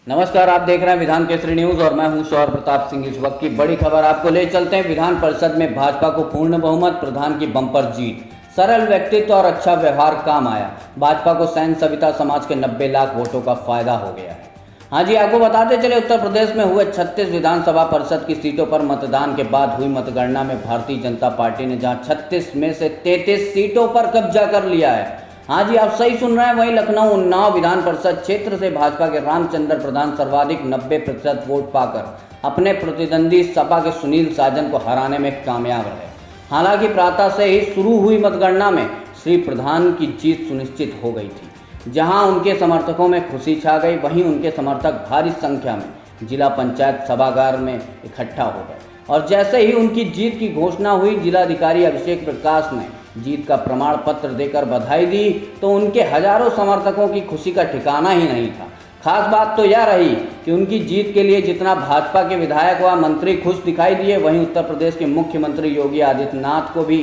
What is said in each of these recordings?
नमस्कार, आप देख रहे हैं विधान केसरी न्यूज और मैं हूं शौर्य प्रताप सिंह। इस वक्त की बड़ी खबर आपको ले चलते हैं। विधान परिषद में भाजपा को पूर्ण बहुमत, प्रधान की बम्पर जीत। सरल व्यक्तित्व और अच्छा व्यवहार काम आया। भाजपा को सैन सविता समाज के 90 लाख वोटों का फायदा हो गया है। हाँ जी, आपको बताते चले, उत्तर प्रदेश में हुए 36 विधानसभा परिषद की सीटों पर मतदान के बाद हुई मतगणना में भारतीय जनता पार्टी ने जहां 36 में से 33 सीटों पर कब्जा कर लिया है। हाँ जी, आप सही सुन रहे हैं। वहीं लखनऊ उन्नाव विधान परिषद क्षेत्र से भाजपा के रामचंद्र प्रधान सर्वाधिक 90% वोट पाकर अपने प्रतिद्वंदी सपा के सुनील साजन को हराने में कामयाब रहे। हालांकि प्रातः से ही शुरू हुई मतगणना में श्री प्रधान की जीत सुनिश्चित हो गई थी। जहां उनके समर्थकों में खुशी छा गई, वहीं उनके समर्थक भारी संख्या में जिला पंचायत सभागार में इकट्ठा हो गए और जैसे ही उनकी जीत की घोषणा हुई, जिलाधिकारी अभिषेक प्रकाश ने जीत का प्रमाण पत्र देकर बधाई दी तो उनके हजारों समर्थकों की खुशी का ठिकाना ही नहीं था। खास बात तो यह रही कि उनकी जीत के लिए जितना भाजपा के विधायक व मंत्री खुश दिखाई दिए, वहीं उत्तर प्रदेश के मुख्यमंत्री योगी आदित्यनाथ को भी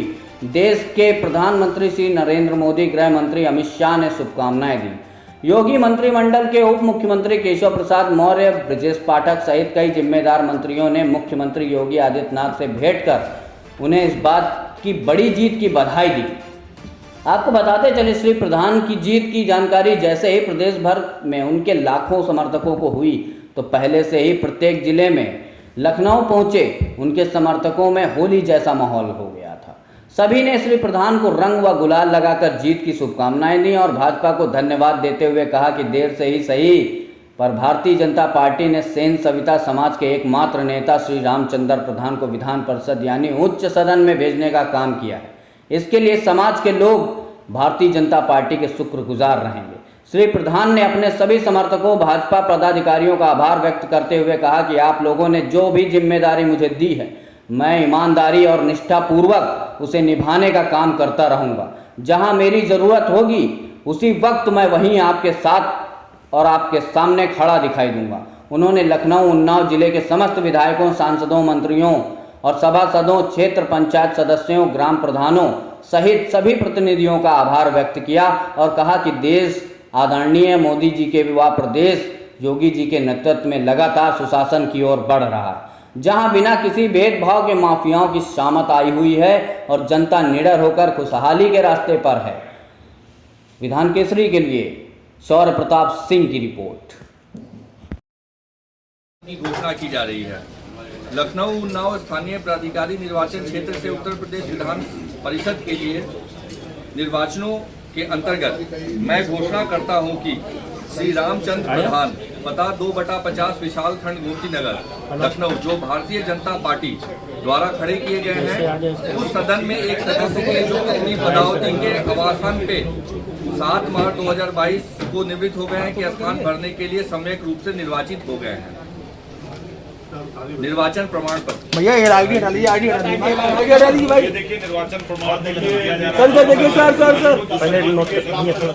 देश के प्रधानमंत्री श्री नरेंद्र मोदी, गृह मंत्री अमित शाह ने शुभकामनाएं दी। योगी मंत्रिमंडल के उप मुख्यमंत्री केशव प्रसाद मौर्य, ब्रजेश पाठक सहित कई जिम्मेदार मंत्रियों ने मुख्यमंत्री योगी आदित्यनाथ से भेंट कर उन्हें इस बात की बड़ी जीत की बधाई दी। आपको बताते चले, श्री प्रधान की जीत की जानकारी जैसे ही प्रदेश भर में उनके लाखों समर्थकों को हुई तो पहले से ही प्रत्येक जिले में लखनऊ पहुंचे उनके समर्थकों में होली जैसा माहौल हो गया था। सभी ने श्री प्रधान को रंग व गुलाल लगाकर जीत की शुभकामनाएं दी और भाजपा को धन्यवाद देते हुए कहा कि देर से ही सही पर भारतीय जनता पार्टी ने सेन सविता समाज के एकमात्र नेता श्री रामचंद्र प्रधान को विधान परिषद यानी उच्च सदन में भेजने का काम किया है। इसके लिए समाज के लोग भारतीय जनता पार्टी के शुक्रगुजार रहेंगे। श्री प्रधान ने अपने सभी समर्थकों, भाजपा पदाधिकारियों का आभार व्यक्त करते हुए कहा कि आप लोगों ने जो भी जिम्मेदारी मुझे दी है, मैं ईमानदारी और निष्ठापूर्वक उसे निभाने का काम करता रहूँगा। जहाँ मेरी ज़रूरत होगी उसी वक्त मैं वहीं आपके साथ और आपके सामने खड़ा दिखाई दूंगा। उन्होंने लखनऊ उन्नाव जिले के समस्त विधायकों, सांसदों, मंत्रियों और सभासदों, क्षेत्र पंचायत सदस्यों, ग्राम प्रधानों सहित सभी प्रतिनिधियों का आभार व्यक्त किया और कहा कि देश आदरणीय मोदी जी के व प्रदेश योगी जी के नेतृत्व में लगातार सुशासन की ओर बढ़ रहा है, जहां बिना किसी भेदभाव के माफियाओं की शामत आई हुई है और जनता निडर होकर खुशहाली के रास्ते पर है। विधान केसरी के लिए शौर्य प्रताप सिंह की रिपोर्ट। की घोषणा की जा रही है। लखनऊ उन्नाव स्थानीय प्राधिकारी निर्वाचन क्षेत्र से उत्तर प्रदेश विधान परिषद के लिए निर्वाचनों के अंतर्गत मैं घोषणा करता हूं कि श्री रामचंद्र प्रधान, पता 2/50 विशाल खंड गोमती नगर, लखनऊ, जो भारतीय जनता पार्टी द्वारा खड़े किए गए हैं, उस सदन में एक सदस्य के जो अपनी पदावती के अवसान पे 7 मार्च 2022 को निवृत्त हो गए हैं कि स्थान भरने के लिए सम्यक रूप से निर्वाचित हो गए हैं। निर्वाचन प्रमाण पत्र भैया ये आईडी हटा लीजिए, आईडी हटा लीजिए भाई। देखिए निर्वाचन प्रमाण देखिए सर देखिए सर पहले नोट